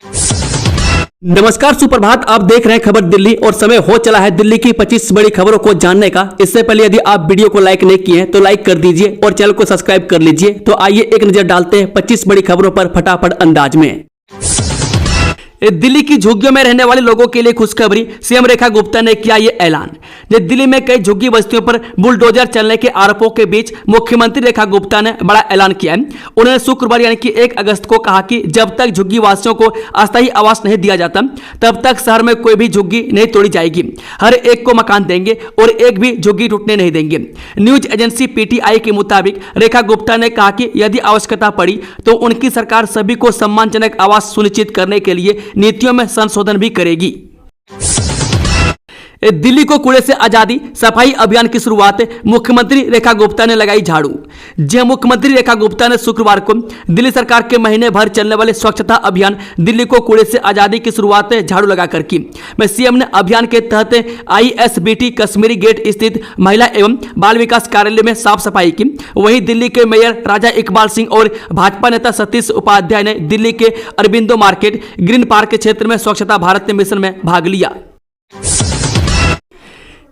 नमस्कार, सुप्रभात। आप देख रहे हैं खबर दिल्ली और समय हो चला है दिल्ली की 25 बड़ी खबरों को जानने का। इससे पहले यदि आप वीडियो को लाइक नहीं किए हैं तो लाइक कर दीजिए और चैनल को सब्सक्राइब कर लीजिए। तो आइए एक नजर डालते हैं 25 बड़ी खबरों पर फटाफट अंदाज में। दिल्ली की झुग्गियों में रहने वाले लोगों के लिए खुशखबरी, सीएम रेखा गुप्ता ने किया ये ऐलान। दिल्ली में कई झुग्गी बस्तियों पर बुलडोजर चलने के आरोपों के बीच मुख्यमंत्री रेखा गुप्ता ने बड़ा ऐलान किया है। उन्होंने शुक्रवार यानी कि 1 अगस्त को कहा कि जब तक झुग्गी वासियों को अस्थायी आवास नहीं दिया जाता तब तक शहर में कोई भी झुग्गी नहीं तोड़ी जाएगी। हर एक को मकान देंगे और एक भी झुग्गी टूटने नहीं देंगे। न्यूज एजेंसी पीटीआई के मुताबिक रेखा गुप्ता ने कहा कि यदि आवश्यकता पड़ी तो उनकी सरकार सभी को सम्मानजनक आवास सुनिश्चित करने के लिए नीतियों में संशोधन भी करेगी। दिल्ली को कूड़े से आजादी, सफाई अभियान की शुरुआत मुख्यमंत्री रेखा गुप्ता ने लगाई झाड़ू। जी, मुख्यमंत्री रेखा गुप्ता ने शुक्रवार को दिल्ली सरकार के महीने भर चलने वाले स्वच्छता अभियान दिल्ली को कूड़े से आजादी की शुरुआत झाड़ू लगाकर की। सीएम ने अभियान के तहत आईएसबीटी कश्मीरी गेट स्थित महिला एवं बाल विकास कार्यालय में साफ सफाई की। वहीं दिल्ली के मेयर राजा इकबाल सिंह और भाजपा नेता सतीश उपाध्याय ने दिल्ली के अरबिंदो मार्केट ग्रीन पार्क क्षेत्र में स्वच्छता भारत मिशन में भाग लिया।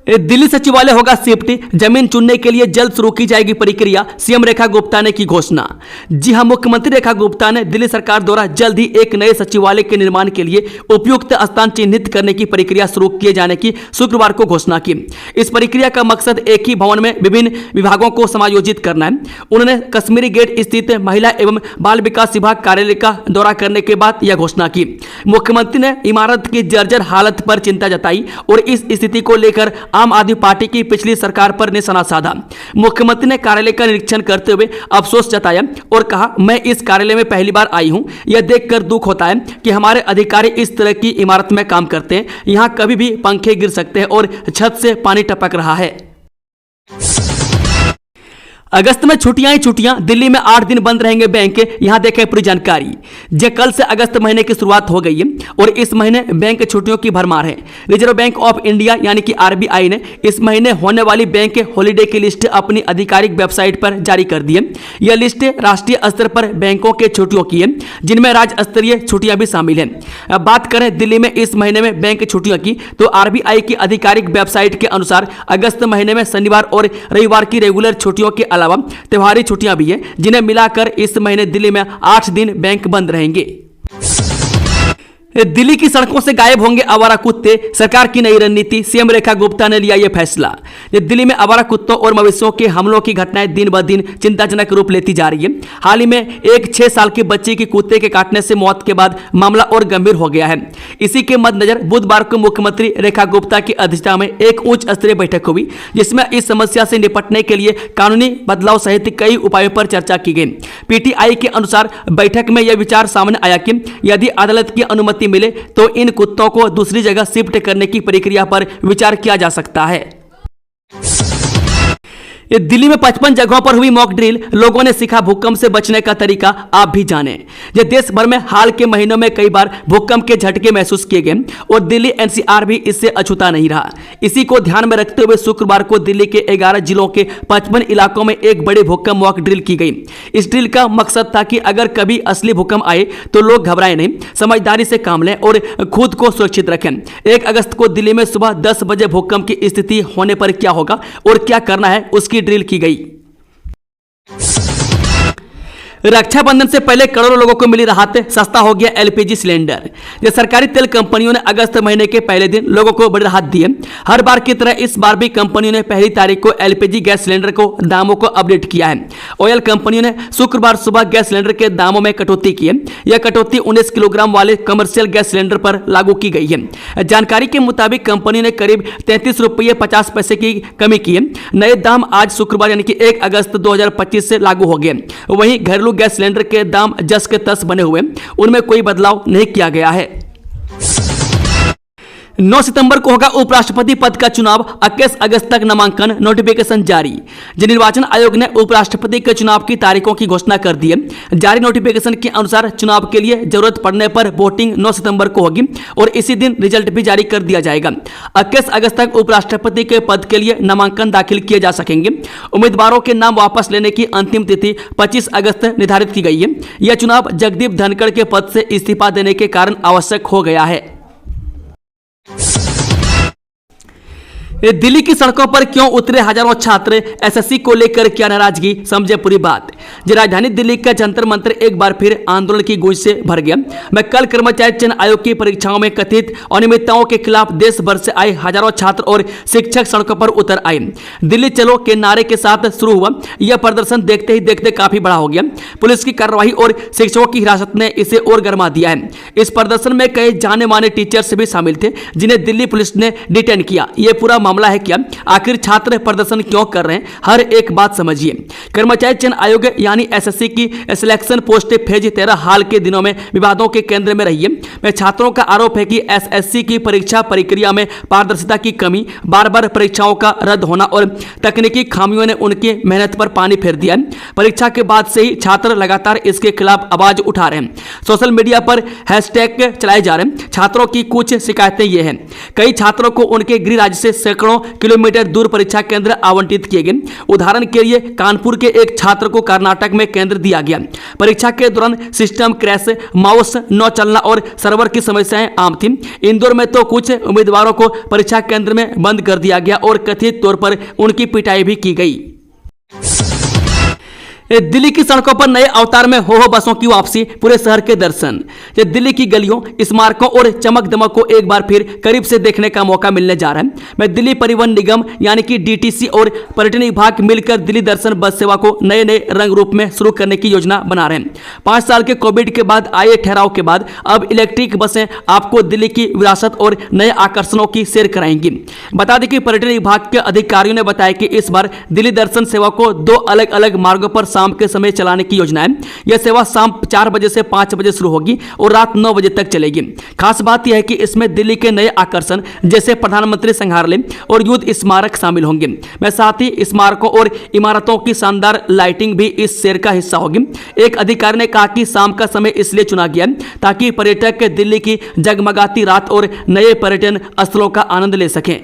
दिल्ली सचिवालय होगा शिफ्ट, जमीन चुनने के लिए जल्द शुरू की जाएगी प्रक्रिया, सीएम रेखा गुप्ता ने की घोषणा। जी हां, मुख्यमंत्री रेखा गुप्ता ने दिल्ली सरकार द्वारा जल्द ही एक नए सचिवालय के निर्माण के लिए उपयुक्त स्थान चिन्हित करने की प्रक्रिया शुरू किए जाने की शुक्रवार को घोषणा की। इस प्रक्रिया का मकसद एक ही भवन में विभिन्न विभागों को समायोजित करना है। उन्होंने कश्मीरी गेट स्थित महिला एवं बाल विकास विभाग कार्यालय का दौरा करने के बाद यह घोषणा की। मुख्यमंत्री ने इमारत की जर्जर हालत पर चिंता जताई और इस स्थिति को लेकर आम आदमी पार्टी की पिछली सरकार पर निशाना साधा। मुख्यमंत्री ने कार्यालय का निरीक्षण करते हुए अफसोस जताया और कहा, मैं इस कार्यालय में पहली बार आई हूं। यह देखकर दुख होता है कि हमारे अधिकारी इस तरह की इमारत में काम करते हैं। यहां कभी भी पंखे गिर सकते हैं और छत से पानी टपक रहा है। अगस्त में छुट्टियां ही छुट्टियां, दिल्ली में 8 दिन बंद रहेंगे बैंक। यहां देखें पूरी जानकारी। जो कल से अगस्त महीने की शुरुआत हो गई है और इस महीने बैंक छुट्टियों की भरमार है। रिजर्व बैंक ऑफ इंडिया यानी कि आरबीआई ने इस महीने होने वाली बैंक हॉलीडे की लिस्ट अपनी आधिकारिक वेबसाइट पर जारी कर दी है। यह लिस्ट राष्ट्रीय स्तर पर बैंकों के छुट्टियों की है, जिनमें राज्य स्तरीय छुट्टियां भी शामिल हैं। अब बात करें दिल्ली में इस महीने में बैंक छुट्टियों की, तो आरबीआई की आधिकारिक वेबसाइट के अनुसार अगस्त महीने में शनिवार और रविवार की रेगुलर छुट्टियों के अलावा त्योहारी छुट्टियां भी हैं, जिन्हें मिलाकर इस महीने दिल्ली में 8 दिन बैंक बंद रहेंगे। दिल्ली की सड़कों से गायब होंगे आवारा कुत्ते, सरकार की नई रणनीति, सीएम रेखा गुप्ता ने लिया यह फैसला। दिल्ली में आवारा कुत्तों और मवेशियों के हमलों की घटनाएं दिन ब दिन चिंताजनक रूप लेती जा रही है। हाल ही में एक 6 साल की बच्ची की कुत्ते के काटने से मौत के बाद मामला और गंभीर हो गया है। इसी के मद्देनजर बुधवार को मुख्यमंत्री रेखा गुप्ता की अध्यक्षता में एक उच्च स्तरीय बैठक हुई, जिसमें इस समस्या से निपटने के लिए कानूनी बदलाव सहित कई उपायों पर चर्चा की गई। पीटीआई के अनुसार बैठक में यह विचार सामने आया कि यदि अदालत की अनुमति मिले तो इन कुत्तों को दूसरी जगह शिफ्ट करने की प्रक्रिया पर विचार किया जा सकता है। दिल्ली में 55 जगहों पर हुई मॉक ड्रिल, लोगों ने सीखा भूकंप से बचने का तरीका, आप भी जानें। देश भर में हाल के महीनों में कई बार भूकंप के झटके महसूस किए गए और दिल्ली एनसीआर भी इससे अछूता नहीं रहा। इसी को ध्यान में रखते हुए शुक्रवार को दिल्ली के 11 जिलों के 55 इलाकों में एक बड़े भूकंप मॉक ड्रिल की गई। इस ड्रिल का मकसद था कि अगर कभी असली भूकंप आए तो लोग घबराएं नहीं, समझदारी से काम लें और खुद को सुरक्षित रखें। 1 अगस्त को दिल्ली में सुबह 10 बजे भूकंप की स्थिति होने पर क्या होगा और क्या करना है उसकी ड्रिल की गई। रक्षाबंधन से पहले करोड़ों लोगों को मिली राहत, सस्ता हो गया एलपीजी सिलेंडर। ये सरकारी तेल कंपनियों ने अगस्त महीने के पहले दिन लोगों को बड़ी राहत दी है। हर बार की तरह इस बार भी कंपनियों ने पहली तारीख को एलपीजी गैस सिलेंडर को दामों को अपडेट किया है। ऑयल कंपनियों ने शुक्रवार सुबह गैस सिलेंडर के दामों में कटौती की है। यह कटौती 19 किलोग्राम वाले कमर्शियल गैस सिलेंडर पर लागू की गई है। जानकारी के मुताबिक कंपनी ने करीब 33 रुपये 50 पैसे की कमी की है। नए दाम आज शुक्रवार यानी कि 1 अगस्त 2025 से लागू हो गए। वहीं घरेलू गैस सिलेंडर के दाम जस के तस बने हुए, उनमें कोई बदलाव नहीं किया गया है। 9 सितंबर को होगा उपराष्ट्रपति पद का चुनाव, 21 अगस्त तक नामांकन, नोटिफिकेशन जारी। निर्वाचन आयोग ने उपराष्ट्रपति के चुनाव की तारीखों की घोषणा कर दी है। जारी नोटिफिकेशन के अनुसार चुनाव के लिए जरूरत पड़ने पर वोटिंग 9 सितंबर को होगी और इसी दिन रिजल्ट भी जारी कर दिया जाएगा। 21 अगस्त तक उपराष्ट्रपति के पद के लिए नामांकन दाखिल किए जा सकेंगे। उम्मीदवारों के नाम वापस लेने की अंतिम तिथि 25 अगस्त निर्धारित की गई है। यह चुनाव जगदीप धनखड़ के पद से इस्तीफा देने के कारण आवश्यक हो गया है। दिल्ली की सड़कों पर क्यों उतरे हजारों छात्र, एसएससी को लेकर क्या नाराजगी, समझे पूरी बात। राजधानी दिल्ली का जंतर मंतर एक बार फिर आंदोलन की गूंज से भर गया। मैं कल कर्मचारी चयन आयोग की परीक्षाओं में कथित अनियमितताओं के खिलाफ देश भर से आए हजारों छात्र और शिक्षक सड़कों पर उतर आए। दिल्ली चलो के नारे के साथ शुरू हुआ यह प्रदर्शन देखते ही देखते काफी बड़ा हो गया। पुलिस की कार्रवाई और शिक्षकों की हिरासत ने इसे और गर्मा दिया है। इस प्रदर्शन में कई जाने माने टीचर्स भी शामिल थे जिन्हें दिल्ली पुलिस ने डिटेन किया। यह पूरा मामला है क्या, आखिर छात्र प्रदर्शन क्यों कर रहे हैं, हर एक बात समझिए। कर्मचारी चयन आयोग यानी एसएससी की सिलेक्शन पोस्ट फेज 13 हाल के दिनों में विवादों के केंद्र में रही है। छात्रों का आरोप है कि एसएससी की परीक्षा प्रक्रिया में पारदर्शिता की कमी, बार बार परीक्षाओं का रद्द होना और तकनीकी खामियों ने उनकी मेहनत पर पानी फेर दिया। परीक्षा के बाद से ही छात्र लगातार इसके खिलाफ आवाज उठा रहे हैं। सोशल मीडिया पर हैशटैग चलाए जा रहे हैं। छात्रों की कुछ शिकायतें ये हैं। कई छात्रों को उनके गृह राज्य से सैकड़ों किलोमीटर दूर परीक्षा केंद्र आवंटित किए गए। उदाहरण के लिए कानपुर के एक छात्र को कर्नाटक में केंद्र दिया गया। परीक्षा के दौरान सिस्टम क्रैश, माउस न चलना और सर्वर की समस्याएं आम थी। इंदौर में तो कुछ उम्मीदवारों को परीक्षा केंद्र में बंद कर दिया गया और कथित तौर पर उनकी पिटाई भी की गई। दिल्ली की सड़कों पर नए अवतार में हो बसों की वापसी, पूरे शहर के दर्शन। दिल्ली की गलियों, स्मारकों और चमक दमक को एक बार फिर करीब से देखने का मौका मिलने जा रहा है। मैं दिल्ली परिवहन निगम यानी कि डीटीसी और पर्यटन विभाग मिलकर दिल्ली दर्शन बस सेवा को नए नए रंग रूप में शुरू करने की योजना बना रहे हैं। 5 साल के कोविड के बाद आए ठहराव के बाद अब इलेक्ट्रिक बसें आपको दिल्ली की विरासत और नए आकर्षणों की सैर कराएंगी। बता दें कि पर्यटन विभाग के अधिकारियों ने बताया कि इस बार दिल्ली दर्शन सेवा को 2 अलग अलग मार्गों पर शाम के समय चलाने की योजना है। यह सेवा शाम 4 बजे से 5 बजे शुरू होगी और रात 9 बजे तक चलेगी। खास बात यह है कि इसमें दिल्ली के नए आकर्षण जैसे प्रधानमंत्री संग्रहालय और युद्ध स्मारक शामिल होंगे। मैं साथ ही स्मारकों और इमारतों की शानदार लाइटिंग भी इस सैर का हिस्सा होगी। एक अधिकारी ने कहा कि शाम का समय इसलिए चुना गया ताकि पर्यटक दिल्ली की जगमगाती रात और नए पर्यटन स्थलों का आनंद ले सकें।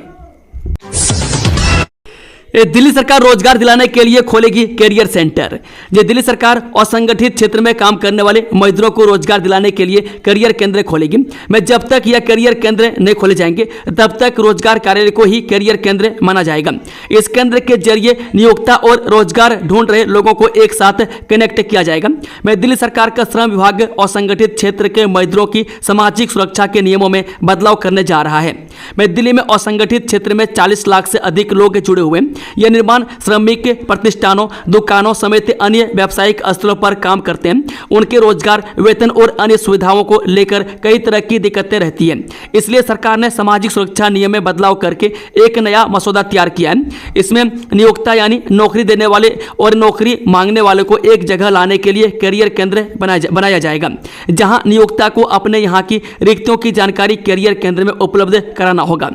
दिल्ली सरकार रोजगार दिलाने के लिए खोलेगी कैरियर सेंटर। दिल्ली सरकार असंगठित क्षेत्र में काम करने वाले मजदूरों को रोजगार दिलाने के लिए कैरियर केंद्र खोलेगी। मैं जब तक यह कैरियर केंद्र नहीं खोले जाएंगे तब तक रोजगार कार्यालय को ही कैरियर केंद्र माना जाएगा। इस केंद्र के जरिए नियोक्ता और रोजगार ढूंढ रहे लोगों को एक साथ कनेक्ट किया जाएगा। मैं दिल्ली सरकार का श्रम विभाग असंगठित क्षेत्र के मजदूरों की सामाजिक सुरक्षा के नियमों में बदलाव करने जा रहा है। मैं दिल्ली में असंगठित क्षेत्र में 40 लाख से अधिक लोग जुड़े हुए। यह निर्माण श्रमिक प्रतिष्ठानों, दुकानों समेत अन्य व्यावसायिक स्थलों पर काम करते हैं। उनके रोजगार, वेतन और अन्य सुविधाओं को लेकर कई तरह की दिक्कतें रहती हैं। इसलिए सरकार ने सामाजिक सुरक्षा नियम में बदलाव करके एक नया मसौदा तैयार किया है। इसमें नियोक्ता यानी नौकरी देने वाले और नौकरी मांगने वाले को एक जगह लाने के लिए कैरियर केंद्र बनाया जाएगा, जहां नियोक्ता को अपने यहां की रिक्तियों की जानकारी कैरियर केंद्र में उपलब्ध कराना होगा।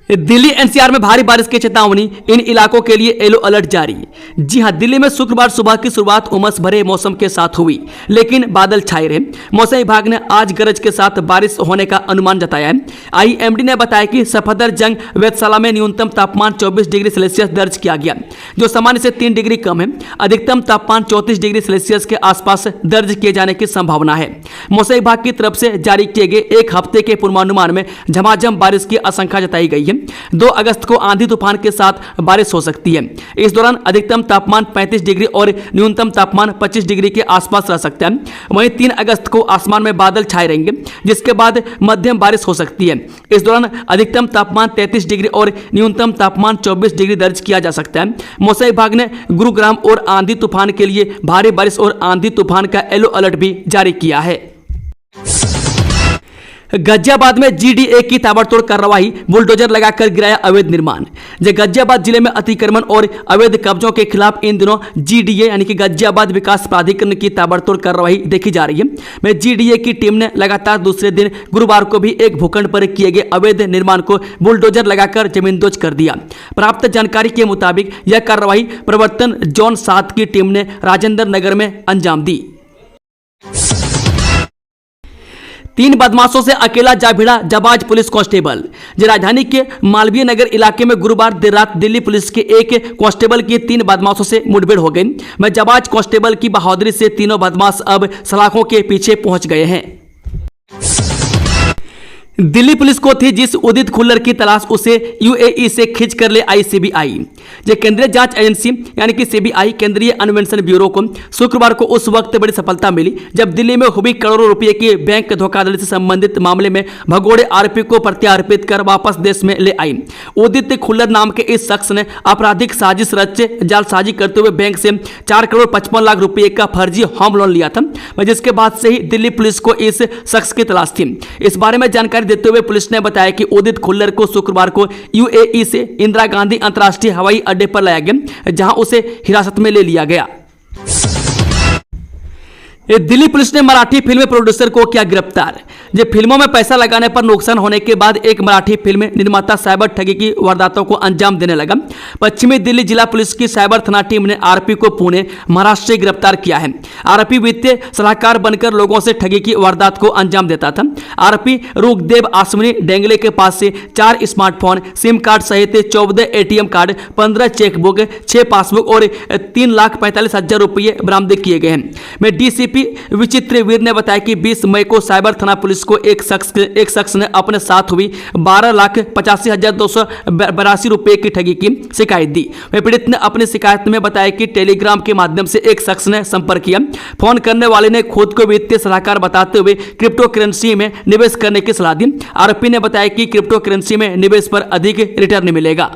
दिल्ली एनसीआर में भारी बारिश की चेतावनी, इन इलाकों के लिए येलो अलर्ट जारी। जी हां, दिल्ली में शुक्रवार सुबह की शुरुआत उमस भरे मौसम के साथ हुई, लेकिन बादल छाए रहे। मौसम विभाग ने आज गरज के साथ बारिश होने का अनुमान जताया है। आईएमडी ने बताया कि सफदरजंग वेधशाला में न्यूनतम तापमान 24 डिग्री सेल्सियस दर्ज किया गया, जो सामान्य से 3 डिग्री कम है। अधिकतम तापमान 34 डिग्री सेल्सियस के आसपास दर्ज किए जाने की संभावना है। मौसम विभाग की तरफ से जारी किए गए एक हफ्ते के पूर्वानुमान में झमाझम बारिश की आशंका जताई गई है। 2 अगस्त को आंधी तूफान के साथ बारिश हो सकती है। इस दौरान अधिकतम तापमान 35 डिग्री और न्यूनतम तापमान 25 डिग्री के आसपास रह सकता है। वहीं 3 अगस्त को आसमान में बादल छाए रहेंगे, जिसके बाद मध्यम बारिश हो सकती है। इस दौरान अधिकतम तापमान 33 डिग्री और न्यूनतम तापमान 24 डिग्री दर्ज किया जा सकता है। मौसम विभाग ने गुरुग्राम और आंधी तूफान के लिए भारी बारिश और आंधी तूफान का येलो अलर्ट भी जारी किया है। गाजियाबाद में जीडीए की ताबड़तोड़ कार्रवाई, बुलडोजर लगाकर गिराया अवैध निर्माण। गाजियाबाद जिले में अतिक्रमण और अवैध कब्जों के खिलाफ इन दिनों जीडीए यानी कि गाजियाबाद विकास प्राधिकरण की ताबड़तोड़ कार्रवाई देखी जा रही है। में जीडीए की टीम ने लगातार दूसरे दिन गुरुवार को भी एक भूखंड पर किए गए अवैध निर्माण को बुलडोजर लगाकर जमींदोज कर दिया। प्राप्त जानकारी के मुताबिक यह कार्रवाई प्रवर्तन जोन 7 की टीम ने राजेंद्र नगर में अंजाम दी। 3 बदमाशों से अकेला जा भिड़ा जाबाज पुलिस कांस्टेबल। राजधानी के मालवीय नगर इलाके में गुरुवार देर रात दिल्ली पुलिस के एक कांस्टेबल की 3 बदमाशों से मुठभेड़ हो गई। में जाबाज कांस्टेबल की बहादुरी से तीनों बदमाश अब सलाखों के पीछे पहुंच गए हैं। दिल्ली पुलिस को थी जिस उदित खुल्लर की तलाश, उसे यूएई से खींच कर ले आई सीबीआई। केंद्रीय जांच एजेंसी यानी कि सीबीआई केंद्रीय अन्वेषण ब्यूरो को शुक्रवार को उस वक्त बड़ी सफलता मिली जब दिल्ली में हुई करोड़ों रुपए की बैंक धोखाधड़ी से संबंधित मामले में भगोड़े आरोपी को प्रत्यार्पित कर वापस देश में ले आई। उदित खुल्लर नाम के इस शख्स ने आपराधिक साजिश रच जालसाजी करते हुए बैंक से 4 करोड़ 55 लाख रुपए का फर्जी होम लोन लिया था, जिसके बाद से ही दिल्ली पुलिस को इस शख्स की तलाश थी। इस बारे में जानकारी देते हुए पुलिस ने बताया कि उदित खुल्लर को शुक्रवार को यूएई से इंदिरा गांधी अंतर्राष्ट्रीय हवाई अड्डे पर लाया गया, जहां उसे हिरासत में ले लिया गया। दिल्ली पुलिस ने मराठी फिल्म प्रोड्यूसर को किया गिरफ्तार। फिल्मों में पैसा लगाने पर नुकसान होने के बाद एक मराठी फिल्म निर्माता साइबर ठगी की वारदातों को अंजाम देने लगा। पश्चिमी दिल्ली जिला पुलिस की साइबर थाना टीम ने आरोपी को पुणे महाराष्ट्र से गिरफ्तार किया है। आरोपी वित्तीय सलाहकार बनकर लोगों से ठगी की वारदात को अंजाम देता था। आरोपी रुकदेव आसमनी डेंगले के पास से 4 स्मार्टफोन, सिम कार्ड सहित 14 एटीएम कार्ड, 15 चेकबुक, 6 पासबुक और 3,45,000 रुपये बरामद किए गए हैं। डीसीपी विचित्र वीर ने बताया कि 20 मई को साइबर थाना पुलिस को एक शख्स ने अपने साथ हुई 12,85,282 रुपए की ठगी की शिकायत दी। पीड़ित ने अपनी शिकायत में बताया कि टेलीग्राम के माध्यम से एक शख्स ने संपर्क किया। फोन करने वाले ने खुद को वित्तीय सलाहकार बताते हुए क्रिप्टो करेंसी में निवेश करने की सलाह दी। आरोपी ने बताया कि क्रिप्टो करेंसी में निवेश पर अधिक रिटर्न मिलेगा।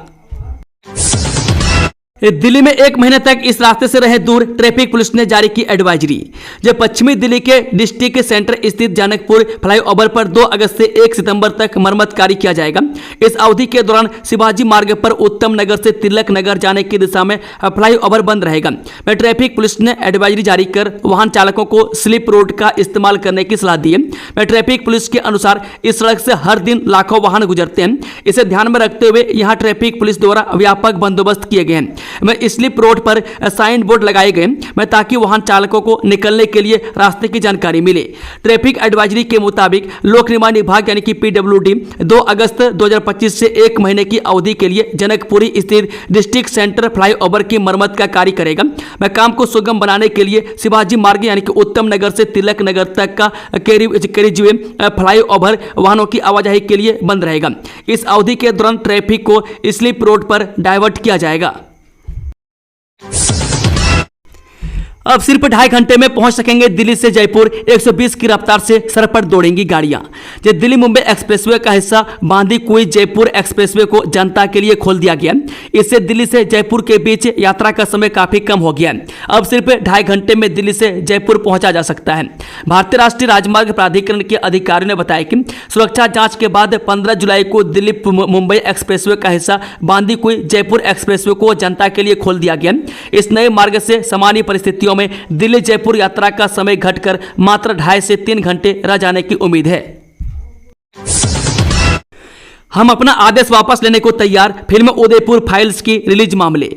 दिल्ली में 1 महीने तक इस रास्ते से रहे दूर, ट्रैफिक पुलिस ने जारी की एडवाइजरी। पश्चिमी दिल्ली के डिस्ट्रिक्ट सेंटर स्थित जनकपुर फ्लाईओवर पर 2 अगस्त से 1 सितंबर तक मरम्मत कार्य किया जाएगा। इस अवधि के दौरान शिवाजी मार्ग पर उत्तम नगर से तिलक नगर जाने की दिशा में फ्लाईओवर बंद रहेगा। ट्रैफिक पुलिस ने एडवाइजरी जारी कर वाहन चालकों को स्लिप रोड का इस्तेमाल करने की सलाह दी है। ट्रैफिक पुलिस के अनुसार इस सड़क से हर दिन लाखों वाहन गुजरते हैं। इसे ध्यान में रखते हुए यहाँ ट्रैफिक पुलिस द्वारा व्यापक बंदोबस्त किए गए हैं। स्लिप रोड पर साइन बोर्ड लगाए गए ताकि वाहन चालकों को निकलने के लिए रास्ते की जानकारी मिले। ट्रैफिक एडवाइजरी के मुताबिक लोक निर्माण विभाग यानी कि पीडब्ल्यूडी 2 अगस्त 2025 से 1 महीने की अवधि के लिए जनकपुरी स्थित डिस्ट्रिक्ट सेंटर फ्लाईओवर की मरम्मत का कार्य करेगा। काम को सुगम बनाने के लिए शिवाजी मार्ग यानी कि उत्तम नगर से तिलक नगर तक का कैरिजवे फ्लाईओवर वाहनों की आवाजाही के लिए बंद रहेगा। इस अवधि के दौरान ट्रैफिक को स्लिप रोड पर डाइवर्ट किया जाएगा। अब सिर्फ 2.5 घंटे में पहुंच सकेंगे दिल्ली से जयपुर। 120 की रफ्तार से सरपट दौड़ेंगी गाड़ियां। दिल्ली मुंबई एक्सप्रेसवे का हिस्सा बांदीकुई जयपुर एक्सप्रेसवे को जनता के लिए खोल दिया गया। इससे दिल्ली से जयपुर के बीच यात्रा का समय काफी कम हो गया है। अब सिर्फ 2.5 घंटे में दिल्ली से जयपुर पहुंचा जा सकता है। भारतीय राष्ट्रीय राजमार्ग प्राधिकरण के अधिकारियों ने बताया कि सुरक्षा जांच के बाद 15 जुलाई को दिल्ली मुंबई एक्सप्रेसवे का हिस्सा बांदीकुई जयपुर एक्सप्रेसवे को जनता के लिए खोल दिया गया। इस नए मार्ग से सामान्य परिस्थितियों में दिल्ली जयपुर यात्रा का समय घटकर मात्र 2.5 से 3 घंटे रह जाने की उम्मीद है। हम अपना आदेश वापस लेने को तैयार, फिल्म उदयपुर फाइल्स की रिलीज मामले।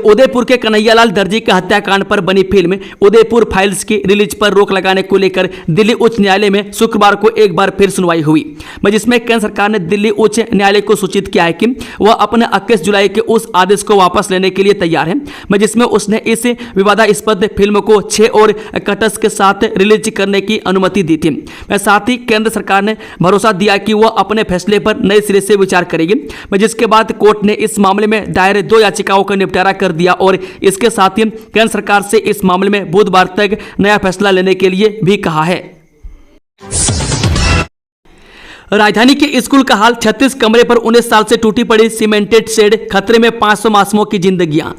उदयपुर के कन्हैयालाल दर्जी के हत्याकांड पर बनी फिल्म उदयपुर फाइल्स की रिलीज पर रोक लगाने को लेकर दिल्ली उच्च न्यायालय में शुक्रवार को एक बार फिर सुनवाई हुई, जिसमें केंद्र सरकार ने दिल्ली उच्च न्यायालय को सूचित किया है कि वह अपने 21 जुलाई के उस आदेश को वापस लेने के लिए तैयार है, जिसमें उसने इस विवादास्पद फिल्म को 6 और कट्स के साथ रिलीज करने की अनुमति दी थी। साथ ही केंद्र सरकार ने भरोसा दिया कि वह अपने फैसले पर नए सिरे से विचार करेगी, जिसके बाद कोर्ट ने इस मामले में दायर 2 याचिकाओं का निपटारा कर दिया और इसके साथ ही केंद्र सरकार से इस मामले में बुधवार तक नया फैसला लेने के लिए भी कहा है। राजधानी के स्कूल का हाल, 36 कमरे पर 19 साल से टूटी पड़ी सीमेंटेड शेड, खतरे में 500 मासूमों की जिंदगियां।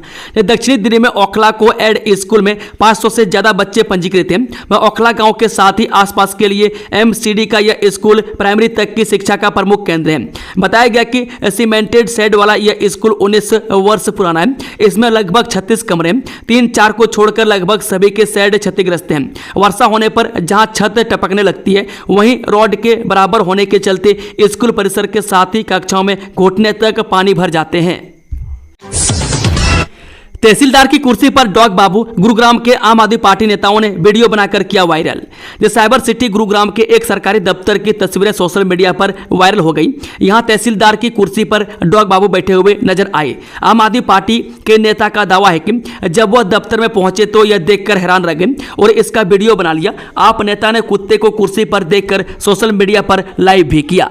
दक्षिणी दिल्ली में ओखला को एड स्कूल में 500 से ज्यादा बच्चे पंजीकृत हैं। वह ओखला गांव के साथ ही आसपास के लिए एमसीडी का यह स्कूल प्राइमरी तक की शिक्षा का प्रमुख केंद्र है। बताया गया कि सीमेंटेड शेड वाला यह स्कूल 19 वर्ष पुराना है। इसमें लगभग 36 कमरे हैं। 3-4 को छोड़कर लगभग सभी के शेड क्षतिग्रस्त हैं। वर्षा होने पर जहां छत टपकने लगती है, वहीं रोड के बराबर होने के चलते स्कूल परिसर के साथ ही कक्षाओं में घुटने तक पानी भर जाते हैं। तहसीलदार की कुर्सी पर डॉग बाबू, गुरुग्राम के आम आदमी पार्टी नेताओं ने वीडियो बनाकर किया वायरल। साइबर सिटी गुरुग्राम के एक सरकारी दफ्तर की तस्वीरें सोशल मीडिया पर वायरल हो गई। यहां तहसीलदार की कुर्सी पर डॉग बाबू बैठे हुए नजर आए। आम आदमी पार्टी के नेता का दावा है कि जब वह दफ्तर में पहुंचे तो यह देखकर हैरान रह गए और इसका वीडियो बना लिया। आप नेता ने कुत्ते को कुर्सी पर देखकर सोशल मीडिया पर लाइव भी किया।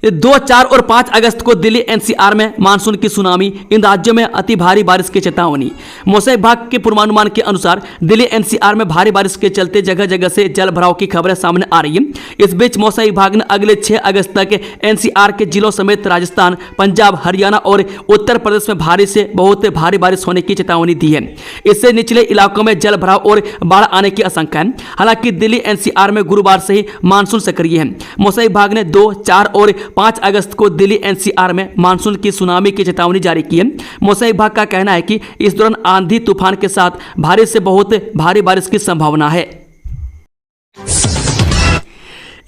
2, 4 और 5 अगस्त को दिल्ली एनसीआर में मानसून की सुनामी, इन राज्यों में अति भारी बारिश की चेतावनी। मौसम विभाग के पूर्वानुमान के अनुसार दिल्ली एनसीआर में भारी बारिश के चलते जगह जगह से जल भराव की खबरें सामने आ रही हैं। इस बीच मौसम विभाग ने अगले 6 अगस्त तक एनसीआर के जिलों समेत राजस्थान, पंजाब, हरियाणा और उत्तर प्रदेश में भारी से बहुत भारी बारिश होने की चेतावनी दी है। इससे निचले इलाकों में जल भराव और बाढ़ आने की आशंका है। हालांकि दिल्ली एनसीआर में गुरुवार से ही मानसून सक्रिय है। मौसम विभाग ने 2, 4 और 5 अगस्त को दिल्ली एनसीआर में मानसून की सुनामी की चेतावनी जारी की है। मौसम विभाग का कहना है कि इस दौरान आंधी तूफान के साथ भारी से बहुत भारी बारिश की संभावना है।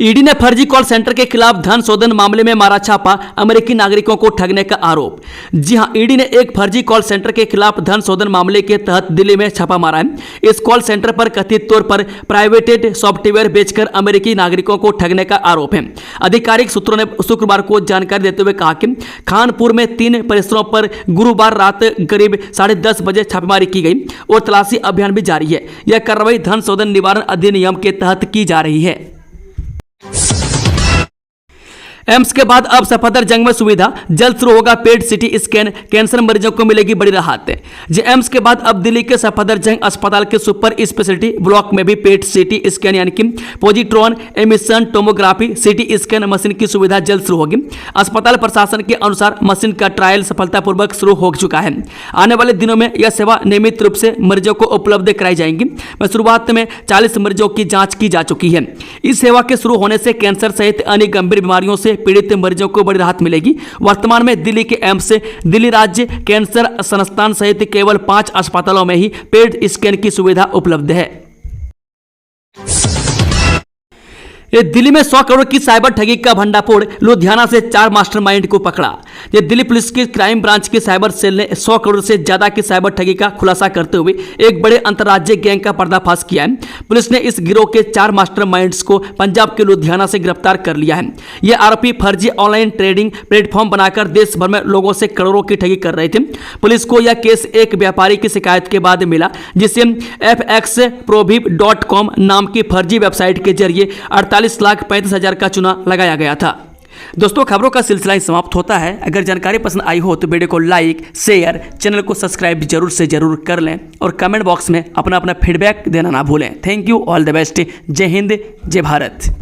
ईडी ने फर्जी कॉल सेंटर के खिलाफ धन शोधन मामले में मारा छापा, अमेरिकी नागरिकों को ठगने का आरोप। जी हां, ईडी ने एक फर्जी कॉल सेंटर के खिलाफ धन शोधन मामले के तहत दिल्ली में छापा मारा है। इस कॉल सेंटर पर कथित तौर पर प्राइवेटेड सॉफ्टवेयर बेचकर अमेरिकी नागरिकों को ठगने का आरोप है। आधिकारिक सूत्रों ने शुक्रवार को जानकारी देते हुए कहा कि खानपुर में 3 परिसरों पर गुरुवार रात करीब 10:30 बजे छापेमारी की गई और तलाशी अभियान भी जारी है। यह कार्रवाई धन शोधन निवारण अधिनियम के तहत की जा रही है। एम्स के बाद अब सफदरजंग में सुविधा, जल्द शुरू होगा पेड सिटी स्कैन, कैंसर मरीजों को मिलेगी बड़ी राहत। एम्स के बाद अब दिल्ली के सफदरजंग अस्पताल के सुपर स्पेशलिटी ब्लॉक में भी पेड सिटी स्कैन यानी कि positron emission tomography CT scan machine की सुविधा जल्द शुरू होगी। अस्पताल प्रशासन के अनुसार मशीन का ट्रायल सफलतापूर्वक शुरू हो चुका है। आने वाले दिनों में यह सेवा नियमित रूप से मरीजों को उपलब्ध कराई जाएगी। शुरुआत में 40 मरीजों की जाँच की जा चुकी है। इस सेवा के शुरू होने से कैंसर सहित अन्य गंभीर बीमारियों से पीड़ित मरीजों को बड़ी राहत मिलेगी। वर्तमान में दिल्ली के एम्स से दिल्ली राज्य कैंसर संस्थान सहित केवल 5 अस्पतालों में ही पेड स्कैन की सुविधा उपलब्ध है। दिल्ली में 100 करोड़ की साइबर ठगी का भंडाफोड़, लुधियाना से 4 मास्टरमाइंड को पकड़ा। दिल्ली पुलिस की क्राइम ब्रांच के साइबर सेल ने 100 करोड़ से ज्यादा की साइबर ठगी का खुलासा करते हुए एक बड़े अंतर्राज्यीय गैंग का पर्दाफाश किया है। पुलिस ने इस गिरोह के 4 मास्टरमाइंड्स को पंजाब के लुधियाना से गिरफ्तार कर लिया है। ये आरोपी फर्जी ऑनलाइन ट्रेडिंग प्लेटफॉर्म बनाकर देश भर में लोगों से करोड़ों की ठगी कर रहे थे। पुलिस को यह केस एक व्यापारी की शिकायत के बाद मिला, जिसे fxproviv.com नाम की फर्जी वेबसाइट के जरिए 48,35,000 का चूना लगाया गया था। दोस्तों, खबरों का सिलसिला समाप्त होता है। अगर जानकारी पसंद आई हो तो वीडियो को लाइक, शेयर, चैनल को सब्सक्राइब जरूर से जरूर कर लें और कमेंट बॉक्स में अपना फीडबैक देना ना भूलें। Thank you, all the best. जय हिंद, जय भारत।